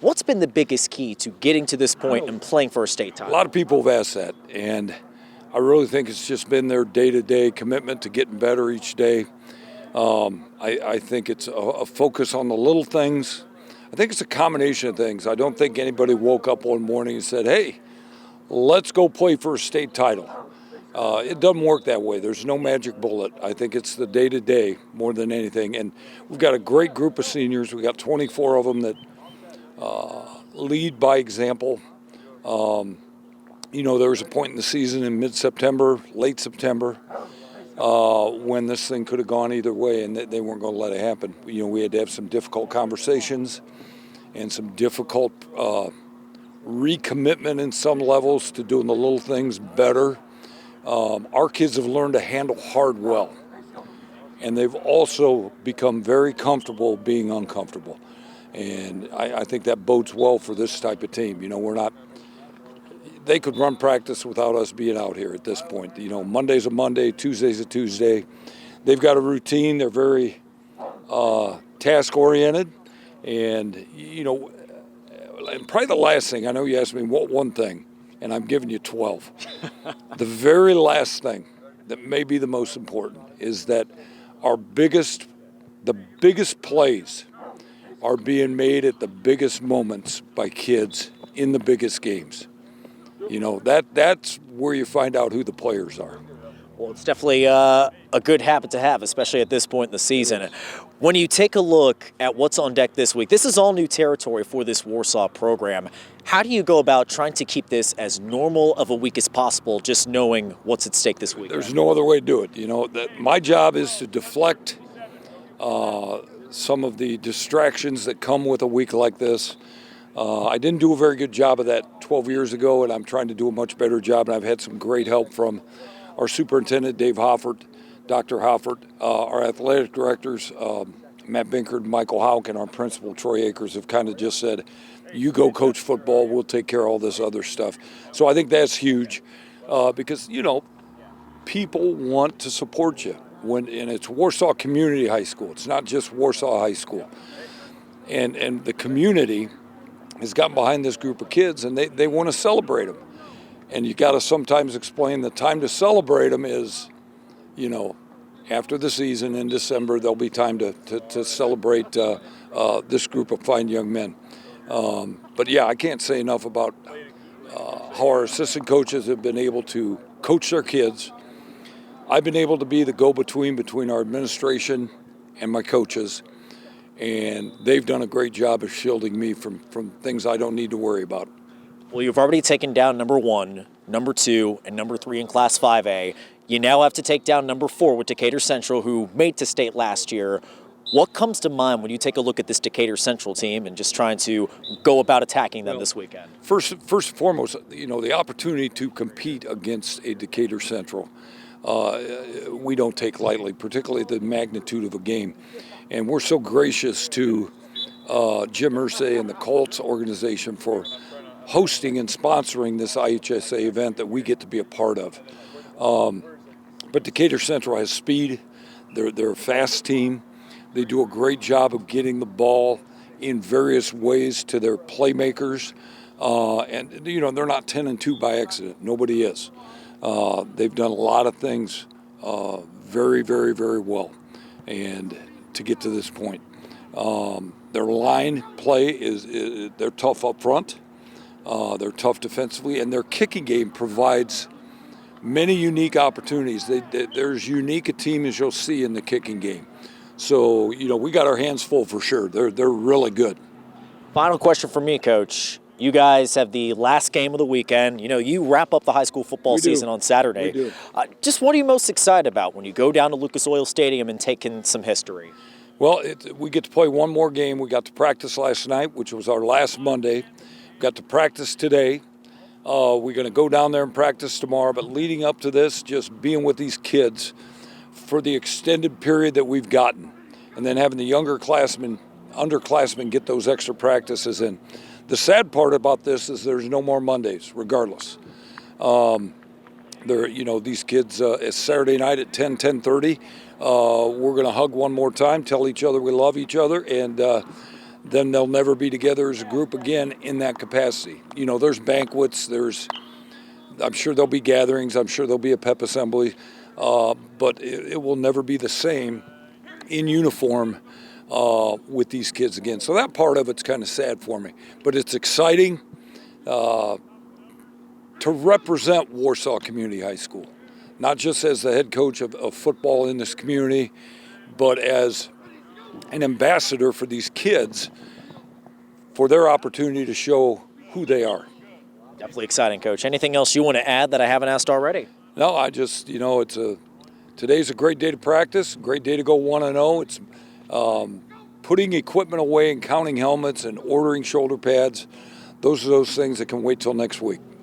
What's been the biggest key to getting to this point and playing for a state A title? lot of people have asked that, and I really think it's just been their day-to-day commitment to getting better each day. I think it's a focus on the little things. I think it's a combination of things. I don't think anybody woke up one morning and said, hey, let's go play for a state title. It doesn't work that way. There's no magic bullet. I think it's the day-to-day more than anything. And we've got a great group of seniors. We've got 24 of them that lead by example. There was a point in the season in mid-September, late September, when this thing could have gone either way, and they weren't going to let it happen. We had to have some difficult conversations and some difficult recommitment in some levels to doing the little things better. Our kids have learned to handle hard well, and they've also become very comfortable being uncomfortable. And I think that bodes well for this type of team. They could run practice without us being out here at this point. Monday's a Monday, Tuesday's a Tuesday. They've got a routine. They're very task-oriented. And probably the last thing, I know you asked me what one thing, and I'm giving you 12. The very last thing that may be the most important is that the biggest plays are being made at the biggest moments by kids in the biggest games. That's where you find out who the players are. Well, it's definitely a good habit to have, especially at this point in the season. When you take a look at what's on deck this week, this is all new territory for this Warsaw program. How do you go about trying to keep this as normal of a week as possible, just knowing what's at stake this week? There's no other way to do it. My job is to deflect some of the distractions that come with a week like this. I didn't do a very good job of that 12 years ago, and I'm trying to do a much better job, and I've had some great help from our superintendent, Dave Hoffert, Dr. Hoffert, our athletic directors, Matt Binkard, Michael Houck, and our principal, Troy Akers, have kind of just said, you go coach football, we'll take care of all this other stuff. So I think that's huge because, people want to support you. And it's Warsaw Community High School. It's not just Warsaw High School. And the community has gotten behind this group of kids, and they want to celebrate them. And you got to sometimes explain the time to celebrate them is, after the season in December, there'll be time to celebrate this group of fine young men. But yeah, I can't say enough about how our assistant coaches have been able to coach their kids. I've been able to be the go-between our administration and my coaches. And they've done a great job of shielding me from things I don't need to worry about. Well, you've already taken down number 1, number 2, and number 3 in Class 5A. You now have to take down number 4 with Decatur Central, who made to state last year. What comes to mind when you take a look at this Decatur Central team and just trying to go about attacking them this weekend? First and foremost, the opportunity to compete against a Decatur Central, we don't take lightly, particularly the magnitude of a game. And we're so gracious to Jim Irsay and the Colts organization for hosting and sponsoring this IHSA event that we get to be a part of. But Decatur Central has speed. They're a fast team. They do a great job of getting the ball in various ways to their playmakers. And they're not 10-2 by accident. Nobody is. They've done a lot of things very, very, very well. And to get to this point. Their line play is they're tough up front. They're tough defensively, and their kicking game provides many unique opportunities. They're as unique a team as you'll see in the kicking game. So, we got our hands full for sure. They're really good. Final question for me, Coach. You guys have the last game of the weekend. You wrap up the high school football season on Saturday. We do. Just what are you most excited about when you go down to Lucas Oil Stadium and take in some history? Well, we get to play one more game. We got to practice last night, which was our last Monday. We got to practice today. We're going to go down there and practice tomorrow. But leading up to this, just being with these kids for the extended period that we've gotten, and then having the underclassmen get those extra practices in. The sad part about this is there's no more Mondays, regardless. These kids, it's Saturday night at 10:30. We're going to hug one more time, tell each other we love each other, and then they'll never be together as a group again in that capacity. You know, there's banquets, I'm sure there'll be gatherings, I'm sure there'll be a pep assembly, but it will never be the same in uniform with these kids again. So that part of it's kind of sad for me, but it's exciting to represent Warsaw Community High School, not just as the head coach of football in this community, but as an ambassador for these kids for their opportunity to show who they are. Definitely exciting, Coach. Anything else you want to add that I haven't asked already? No, I just, today's a great day to practice, great day to go 1-0. It's putting equipment away and counting helmets and ordering shoulder pads. Those are those things that can wait till next week.